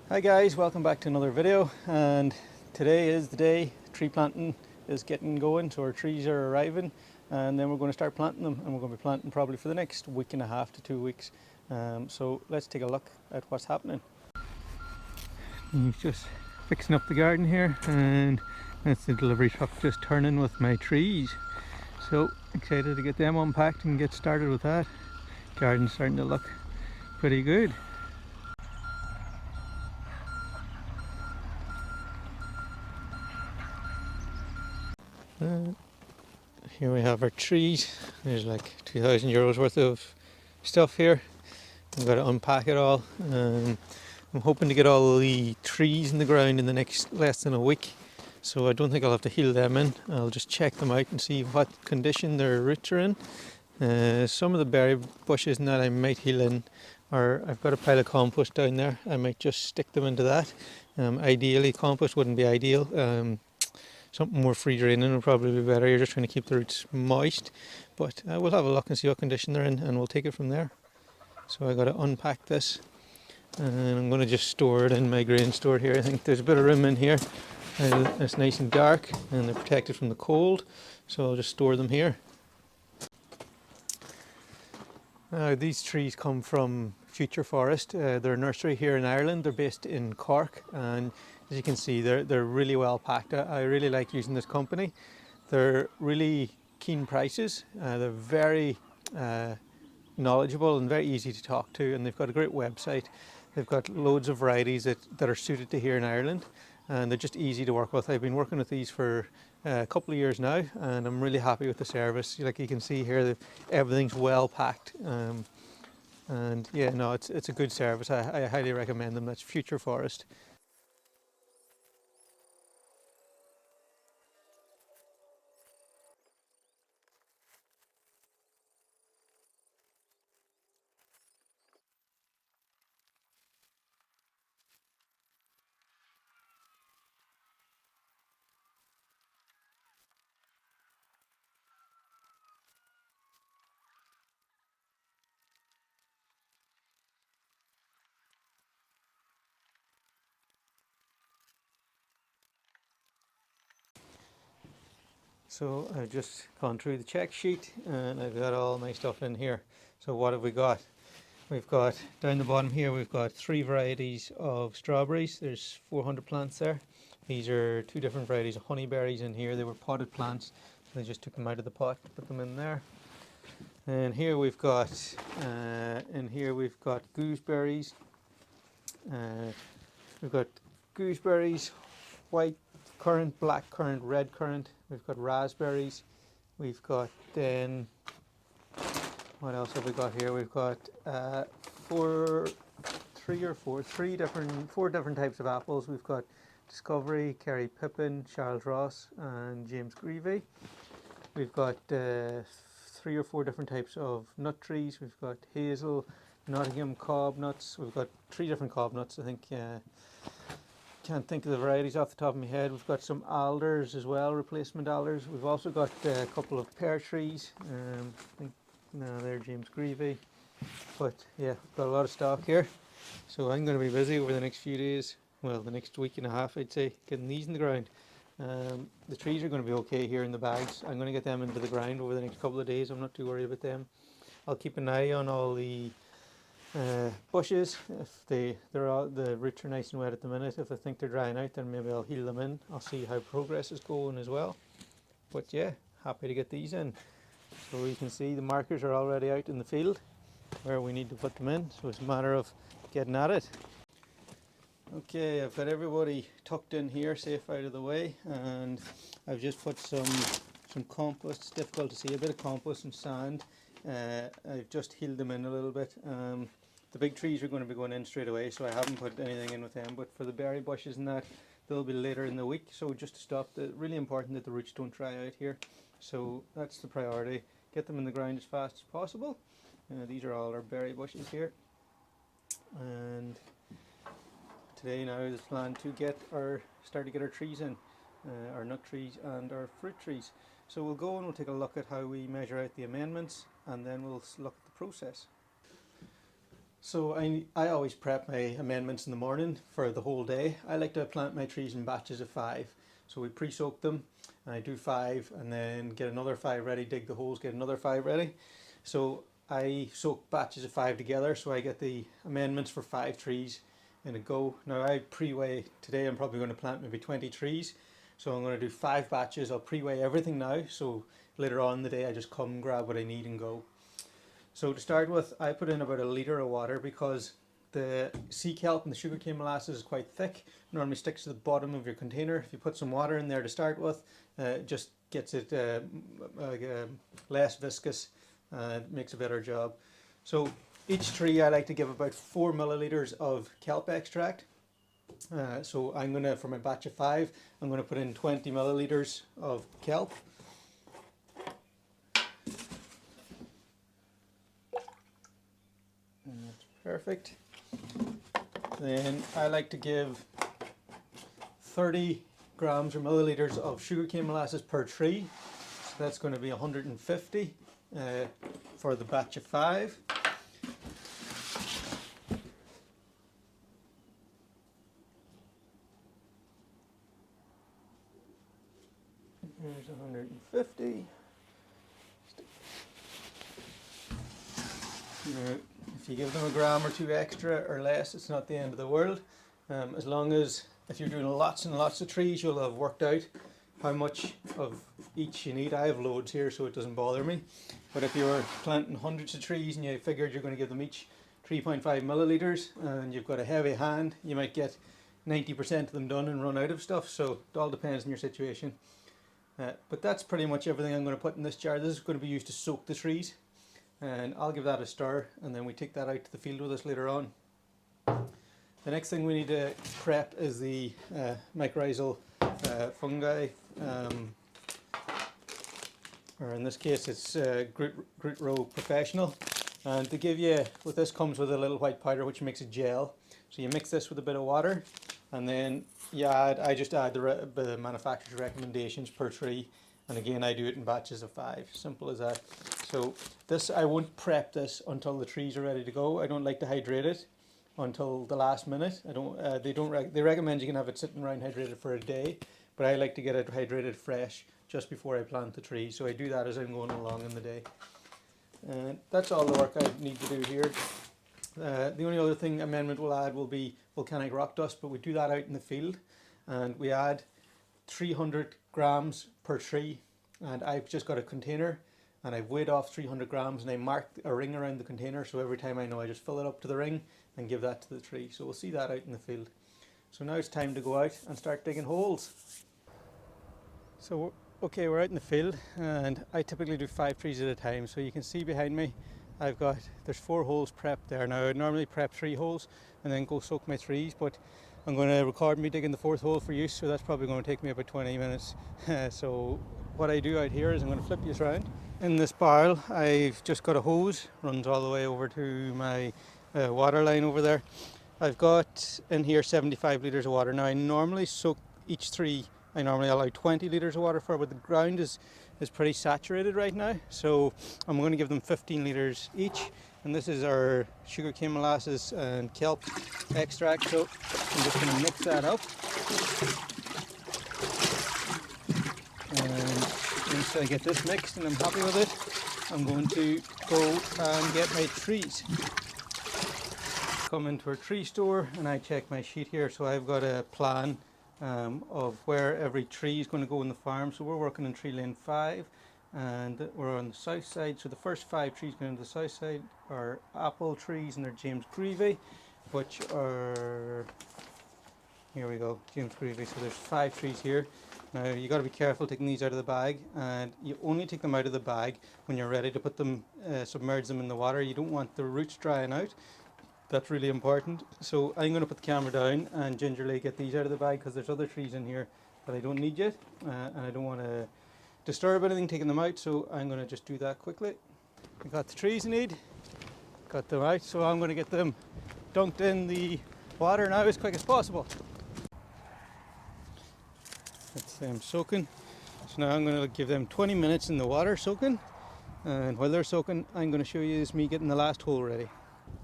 Hi guys, welcome back to another video, and today is the day tree planting is getting going, so our trees are arriving and then we're going to start planting them, and we're going to be planting probably for the next week and a half to 2 weeks. So let's take a look at what's happening. He's just fixing up the garden here, and that's the delivery truck just turning with my trees. So excited to get them unpacked and get started with that. Garden's starting to look pretty good. Here we have our trees. There's like €2,000 worth of stuff here. We've got to unpack it all. I'm hoping to get all the trees in the ground in the next less than a week, so I don't think I'll have to heel them in. I'll just check them out and see what condition their roots are in. Some of the berry bushes that I might heel in, or I've got a pile of compost down there. I might just stick them into that. Ideally, compost wouldn't be ideal. Something more free draining would probably be better. You're just trying to keep the roots moist, but we'll have a look and see what condition they're in, and we'll take it from there. So I got to unpack this, and I'm going to just store it in my grain store here. I think there's a bit of room in here. It's nice and dark, and they're protected from the cold, so I'll just store them here. These trees come from Future Forest. They're a nursery here in Ireland. They're based in Cork, and as you can see, they're really well packed. I really like using this company. They're really keen prices. They're very knowledgeable and very easy to talk to, and they've got a great website. They've got loads of varieties that are suited to here in Ireland, and they're just easy to work with. I've been working with these for a couple of years now, and I'm really happy with the service. Like you can see here, everything's well packed, and yeah, no, it's a good service. I highly recommend them. That's Future Forest. So I've just gone through the check sheet, and I've got all my stuff in here. So what have we got? We've got down the bottom here, we've got 3 varieties of strawberries. There's 400 plants there. These are 2 different varieties of honeyberries in here. They were potted plants, so they just took them out of the pot, put them in there. And here we've got gooseberries. We've got gooseberries, white currant, black currant, red currant. We've got raspberries. We've got then, what else have we got here? We've got 4 different types of apples. We've got Discovery, Kerry Pippin, Charles Ross, and James Greavy. We've got 3 or 4 different types of nut trees. We've got hazel, Nottingham cob nuts. We've got 3 different cob nuts, I think. Can't think of the varieties off the top of my head. We've got some alders as well, replacement alders. We've also got a couple of pear trees. I think they're James Greavy. But yeah, we've got a lot of stock here. So I'm going to be busy over the next few days. Well, the next week and a half, I'd say, getting these in the ground. The trees are going to be okay here in the bags. I'm going to get them into the ground over the next couple of days. I'm not too worried about them. I'll keep an eye on all the bushes. If the roots are nice and wet at the minute, if I think they're drying out, then maybe I'll heel them in. I'll see how progress is going as well. But yeah, happy to get these in. So you can see the markers are already out in the field where we need to put them in, so it's a matter of getting at it. Okay, I've got everybody tucked in here, safe out of the way, and I've just put some compost. It's difficult to see, a bit of compost and sand. I've just healed them in a little bit. The big trees are going to be going in straight away, so I haven't put anything in with them, but for the berry bushes and that, they'll be later in the week. So just to stop, really important that the roots don't dry out here, so that's the priority. Get them in the ground as fast as possible. These are all our berry bushes here, and today now is planned to start to get our trees in, our nut trees and our fruit trees. So we'll go and we'll take a look at how we measure out the amendments, and then we'll look at the process. So I always prep my amendments in the morning for the whole day. I like to plant my trees in batches of 5. So we pre-soak them, and I do 5 and then get another 5 ready, dig the holes, get another 5 ready. So I soak batches of 5 together, so I get the amendments for 5 trees in a go. Now I pre-weigh, today I'm probably going to plant maybe 20 trees. So I'm going to do 5 batches. I'll pre-weigh everything now, so later on in the day I just come, grab what I need and go. So to start with, I put in about 1 litre of water because the sea kelp and the sugarcane molasses is quite thick. It normally sticks to the bottom of your container. If you put some water in there to start with, it just gets it less viscous and makes a better job. So each tree I like to give about 4 millilitres of kelp extract. So I'm going to, for my batch of 5, I'm going to put in 20 millilitres of kelp. That's perfect. Then I like to give 30 grams or millilitres of sugarcane molasses per tree. So that's going to be 150 for the batch of 5. There's 150. Now, if you give them a gram or 2 extra or less, it's not the end of the world. As long as, if you're doing lots and lots of trees, you'll have worked out how much of each you need. I have loads here, so it doesn't bother me. But if you're planting hundreds of trees and you figured you're going to give them each 3.5 millilitres and you've got a heavy hand, you might get 90% of them done and run out of stuff. So it all depends on your situation. But that's pretty much everything I'm going to put in this jar. This is going to be used to soak the trees. And I'll give that a stir, and then we take that out to the field with us later on. The next thing we need to prep is the mycorrhizal fungi, or in this case it's Groot Row Professional. And to give you, with this comes with a little white powder which makes a gel. So you mix this with a bit of water, and then I just add the manufacturer's recommendations per tree. And again, I do it in batches of 5. Simple as that. So this, I won't prep this until the trees are ready to go. I don't like to hydrate it until the last minute. They recommend you can have it sitting around hydrated for a day, but I like to get it hydrated fresh just before I plant the tree. So I do that as I'm going along in the day. And that's all the work I need to do here. The only other thing amendment will add will be volcanic rock dust, but we do that out in the field, and we add 300 grams per tree. And I've just got a container, and I've weighed off 300 grams, and I marked a ring around the container, so every time I know, I just fill it up to the ring and give that to the tree. So we'll see that out in the field. So now it's time to go out and start digging holes. So okay, we're out in the field, and I typically do 5 trees at a time. So you can see behind me, there's 4 holes prepped there. Now I normally prep 3 holes and then go soak my trees, but I'm going to record me digging the 4th hole for use, so that's probably going to take me about 20 minutes. So what I do out here is I'm going to flip this around. In this barrel, I've just got a hose, runs all the way over to my water line over there. I've got in here 75 litres of water. Now I normally soak each tree, I normally allow 20 litres of water for, but the ground is pretty saturated right now. So I'm going to give them 15 litres each. And this is our sugarcane molasses and kelp extract. So I'm just going to mix that up. And once I get this mixed and I'm happy with it, I'm going to go and get my trees. Come into our tree store and I check my sheet here. So I've got a plan of where every tree is going to go in the farm. So we're working in tree lane 5. And we're on the south side, so the first 5 trees going to the south side are apple trees, and they're James Greavy, which are, here we go, James Greavy. So there's 5 trees here. Now you got to be careful taking these out of the bag, and you only take them out of the bag when you're ready to put them, submerge them in the water. You don't want the roots drying out. That's really important. So I'm going to put the camera down and gingerly get these out of the bag, because there's other trees in here that I don't need yet, and I don't want to disturb anything taking them out, so I'm going to just do that quickly. I got the trees I need, got them out, so I'm going to get them dunked in the water now as quick as possible. That's them soaking. So now I'm going to give them 20 minutes in the water soaking, and while they're soaking, I'm going to show you me getting the last hole ready.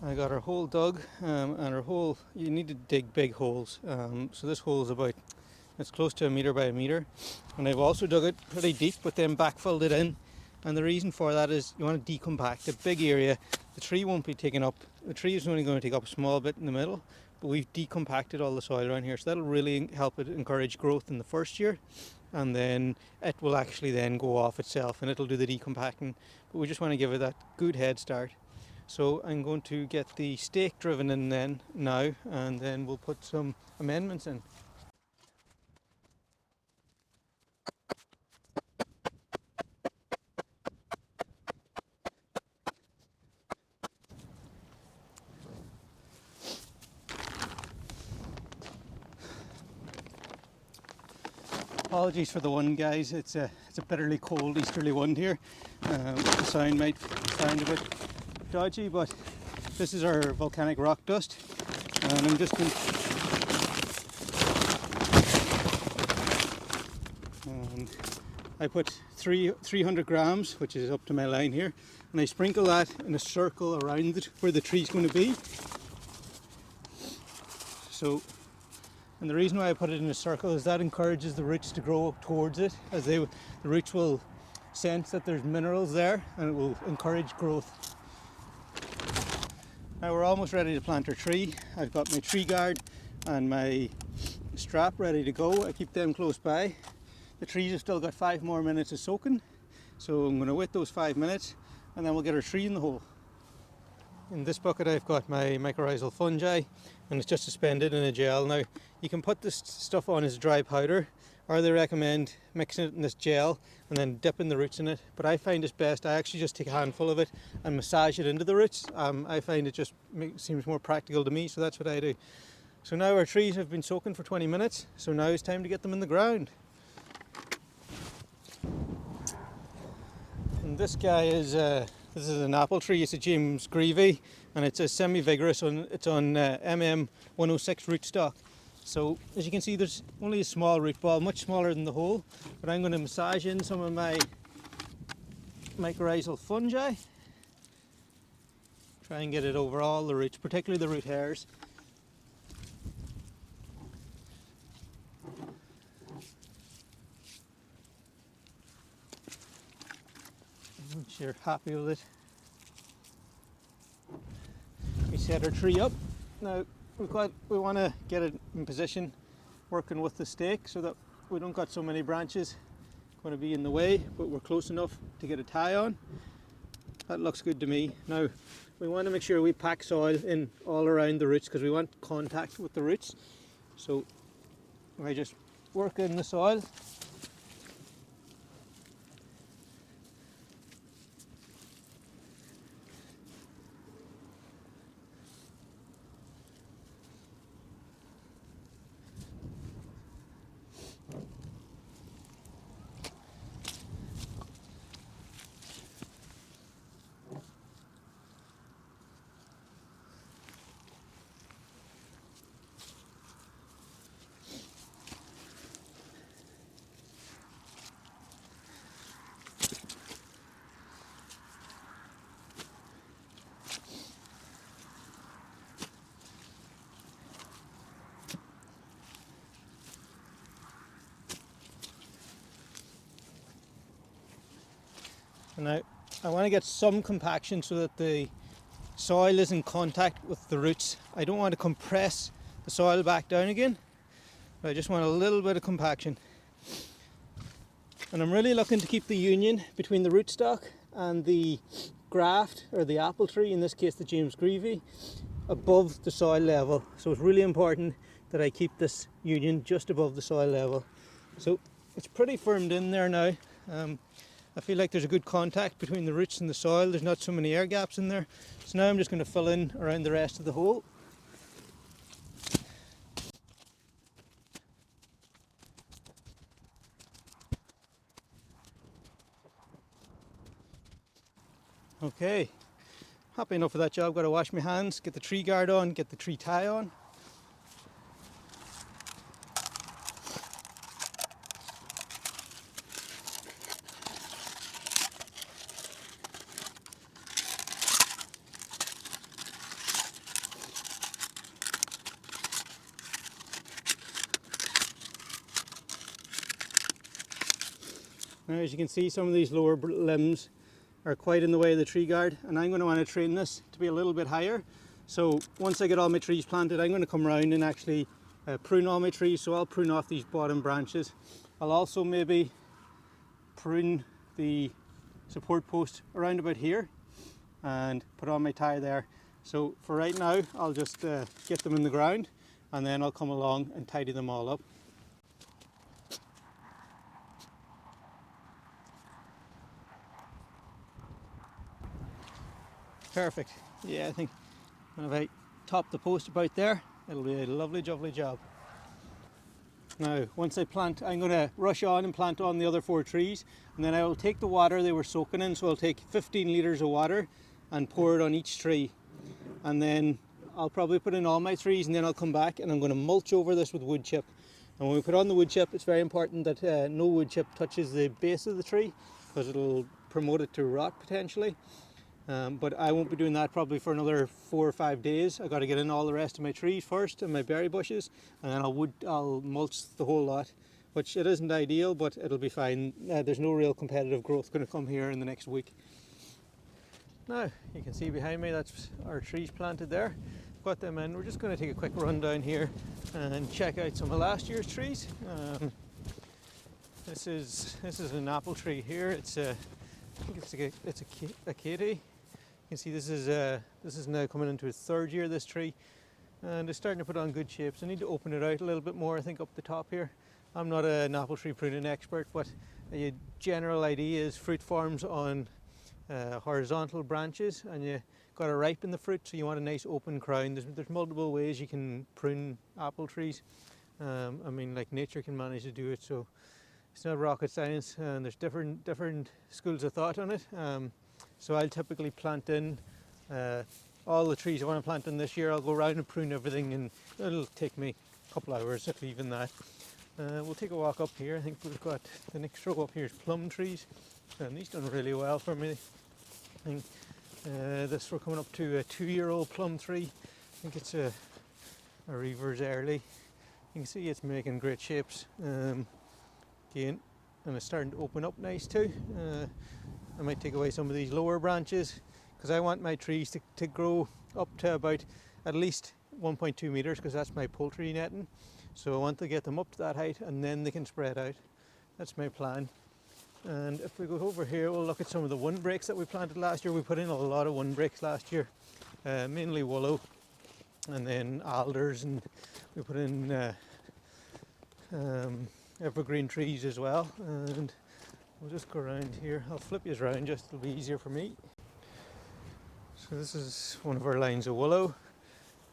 I got our hole dug, and our hole, you need to dig big holes. So this hole is about, it's close to 1 metre by 1 metre. And I've also dug it pretty deep, but then backfilled it in. And the reason for that is you want to decompact a big area. The tree won't be taken up. The tree is only going to take up a small bit in the middle, but we've decompacted all the soil around here. So that'll really help it encourage growth in the first year. And then it will actually then go off itself and it'll do the decompacting. But we just want to give it that good head start. So I'm going to get the stake driven in then now, and then we'll put some amendments in. Apologies for the wind, guys. It's a bitterly cold easterly wind here. The sound might sound a bit dodgy, but this is our volcanic rock dust, and I'm just going I put 300 grams, which is up to my line here, and I sprinkle that in a circle around it where the tree's going to be. So, and the reason why I put it in a circle is that encourages the roots to grow towards it, as the roots will sense that there's minerals there and it will encourage growth. Now we're almost ready to plant our tree. I've got my tree guard and my strap ready to go. I keep them close by. The trees have still got 5 more minutes of soaking, so I'm going to wait those 5 minutes and then we'll get our tree in the hole. In this bucket I've got my mycorrhizal fungi, and it's just suspended in a gel. Now you can put this stuff on as dry powder, or they recommend mixing it in this gel and then dipping the roots in it, but I find it's best I actually just take a handful of it and massage it into the roots. I find it just seems more practical to me, so that's what I do. So now our trees have been soaking for 20 minutes, so now it's time to get them in the ground. And this guy is this is an apple tree. It's a James Greavy, and it's a semi-vigorous. It's on MM 106 rootstock. So as you can see, there's only a small root ball, much smaller than the hole. But I'm going to massage in some of my mycorrhizal fungi. Try and get it over all the roots, particularly the root hairs. Once you're happy with it, we set our tree up. Now we want to get it in position, working with the stake, so that we don't got so many branches going to be in the way, but we're close enough to get a tie on. That looks good to me. Now we want to make sure we pack soil in all around the roots, because we want contact with the roots. So I just work in the soil. Now I want to get some compaction so that the soil is in contact with the roots. I don't want to compress the soil back down again, but I just want a little bit of compaction. And I'm really looking to keep the union between the rootstock and the graft, or the apple tree, in this case the James Greavy, above the soil level. So it's really important that I keep this union just above the soil level. So it's pretty firmed in there now. I feel like there's a good contact between the roots and the soil. There's not so many air gaps in there. So now I'm just going to fill in around the rest of the hole. Okay, happy enough with that job. Got to wash my hands, get the tree guard on, get the tree tie on. Now as you can see, some of these lower limbs are quite in the way of the tree guard, and I'm going to want to train this to be a little bit higher. So once I get all my trees planted, I'm going to come around and actually prune all my trees. So I'll prune off these bottom branches. I'll also maybe prune the support post around about here and put on my tie there. So for right now, I'll just get them in the ground, and then I'll come along and tidy them all up. Perfect. Yeah, I think if I top the post about there, it'll be a lovely, lovely job. Now, once I plant, I'm going to rush on and plant on the other 4 trees, and then I will take the water they were soaking in. So I'll take 15 litres of water and pour it on each tree, and then I'll probably put in all my trees, and then I'll come back and I'm going to mulch over this with wood chip. And when we put on the wood chip, it's very important that no wood chip touches the base of the tree, because it'll promote it to rot potentially. But I won't be doing that probably for another 4 or 5 days. I've got to get in all the rest of my trees first and my berry bushes, and then I'll mulch the whole lot, which it isn't ideal, but it'll be fine. There's no real competitive growth going to come here in the next week. Now you can see behind me, that's our trees planted there. Got them in. We're just going to take a quick run down here and check out some of last year's trees. This is an apple tree here. I think it's a Katie. You can see this is now coming into its 3rd year, this tree, and it's starting to put on good shapes. I need to open it out a little bit more, I think, up the top here. I'm not an apple tree pruning expert, but a general idea is fruit forms on horizontal branches, and you got to ripen the fruit, so you want a nice open crown. There's multiple ways you can prune apple trees. I mean, like, nature can manage to do it, so it's not rocket science, and there's different schools of thought on it. So I'll typically plant in all the trees I want to plant in this year. I'll go around and prune everything, and it'll take me a couple hours, if even that. We'll take a walk up here. I think we've got the next row up here is plum trees, and these done really well for me. I think we're coming up to a 2-year-old plum tree. I think it's a Reaver's early. You can see it's making great shapes again, and it's starting to open up nice too. I might take away some of these lower branches, because I want my trees to grow up to about at least 1.2 meters, because that's my poultry netting. So I want to get them up to that height, and then they can spread out. That's my plan. And if we go over here, we'll look at some of the windbreaks that we planted last year. We put in a lot of windbreaks last year, mainly willow, and then alders, and we put in evergreen trees as well. And we'll just go around here. I'll flip you around, just it'll be easier for me. So this is one of our lines of willow,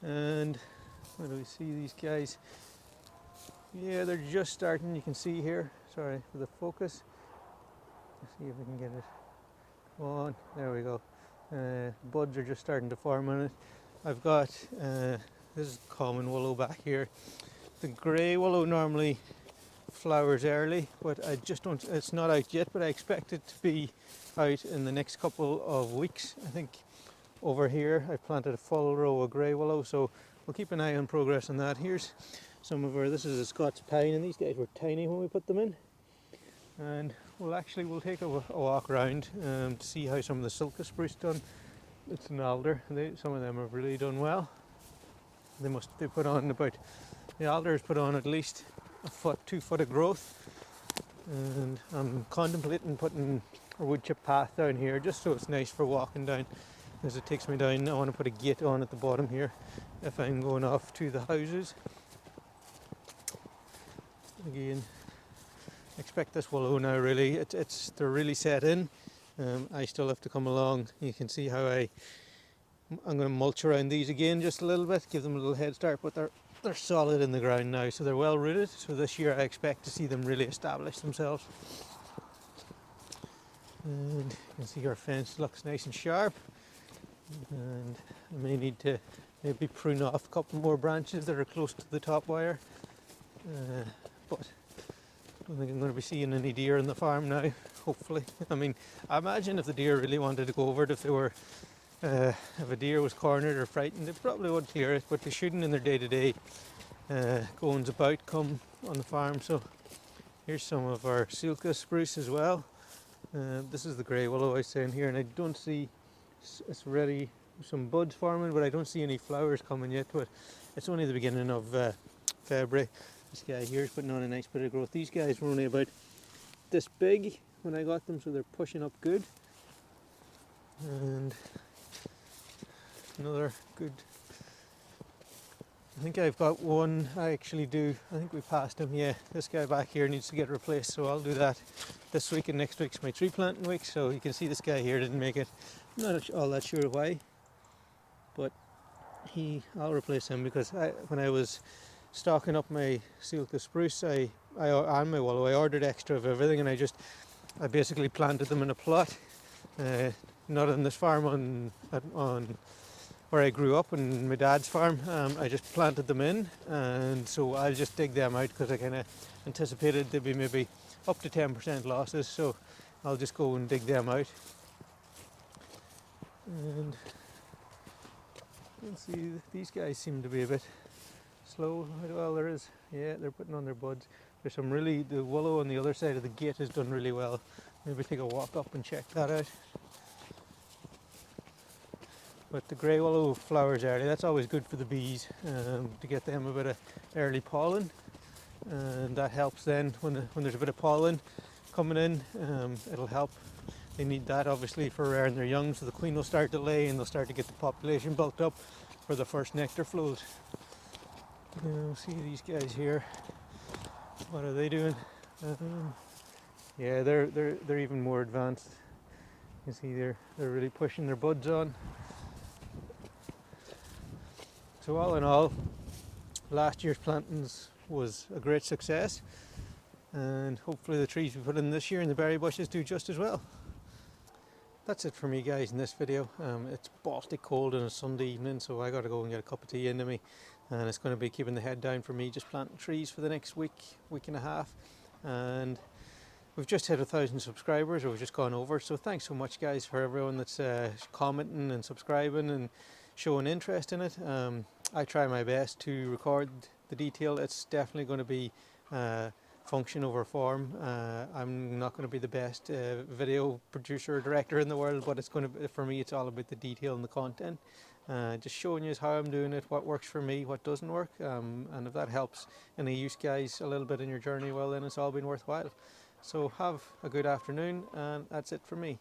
and where do we see these guys? Yeah, they're just starting. You can see here. Sorry for the focus. Let's see if we can get it on. There we go. Buds are just starting to form on it. I've got this is common willow back here. The grey willow normally flowers early, but I just don't. It's not out yet, but I expect it to be out in the next couple of weeks. I think over here I've planted a full row of grey willow, so we'll keep an eye on progress on that. Here's some of our. This is a Scots pine, and these guys were tiny when we put them in. And we'll take a walk around to see how some of the Silka spruce done. It's an alder. Some of them have really done well. They put on about, the alders put on at least a foot, 2 foot of growth. And I'm contemplating putting a wood chip path down here, just so it's nice for walking down. As it takes me down, I want to put a gate on at the bottom here if I'm going off to the houses. Again, expect this willow now, really. They're really set in. I still have to come along. You can see how I'm going to mulch around these again just a little bit, give them a little head start, but they're solid in the ground now, so they're well rooted. So this year I expect to see them really establish themselves. And you can see our fence looks nice and sharp. And I may need to maybe prune off a couple more branches that are close to the top wire. But I don't think I'm going to be seeing any deer on the farm now, hopefully. I mean, I imagine if the deer really wanted to go over it, if a deer was cornered or frightened, they probably would clear it, but they shouldn't in their day-to-day goings about come on the farm. So Here's some of our Silka spruce as well. This is the grey willow I was saying here, and I don't see, it's ready, some buds forming, but I don't see any flowers coming yet. But it's only the beginning of February. This guy here is putting on a nice bit of growth. These guys were only about this big when I got them, so they're pushing up good. And another good, I think I've got one, I think we passed him, yeah. This guy back here needs to get replaced, so I'll do that this week, and next week's my tree planting week. So you can see this guy here didn't make it. I'm not all that sure why, but I'll replace him, because when I was stocking up my Silka spruce and my willow, I ordered extra of everything, and I basically planted them in a plot, not on this farm, on where I grew up, on my dad's farm. I just planted them in, and so I'll just dig them out, because I kind of anticipated there'd be maybe up to 10% losses, so I'll just go and dig them out. And let's see, these guys seem to be a bit slow. Well, they're putting on their buds. There's the willow on the other side of the gate has done really well. Maybe take a walk up and check that out. But the grey willow flowers early. That's always good for the bees, to get them a bit of early pollen, and that helps then when there's a bit of pollen coming in. It'll help. They need that obviously for rearing their young, so the queen will start to lay, and they'll start to get the population built up for the first nectar flows. See these guys here. What are they doing? Yeah, they're even more advanced. You see they're really pushing their buds on. So all in all, last year's plantings was a great success, and hopefully the trees we put in this year and the berry bushes do just as well. That's it for me, guys, in this video. It's Baltic cold on a Sunday evening, so I got to go and get a cup of tea into me, and it's going to be keeping the head down for me, just planting trees for the next week and a half. And we've just hit 1,000 subscribers, or we've just gone over, so thanks so much, guys, for everyone that's commenting and subscribing and showing interest in it. I try my best to record the detail. It's definitely going to be function over form. I'm not going to be the best video producer or director in the world, but for me it's all about the detail and the content. Just showing you how I'm doing it, what works for me, what doesn't work, and if that helps any use, guys, a little bit in your journey, well then it's all been worthwhile. So have a good afternoon, and that's it for me.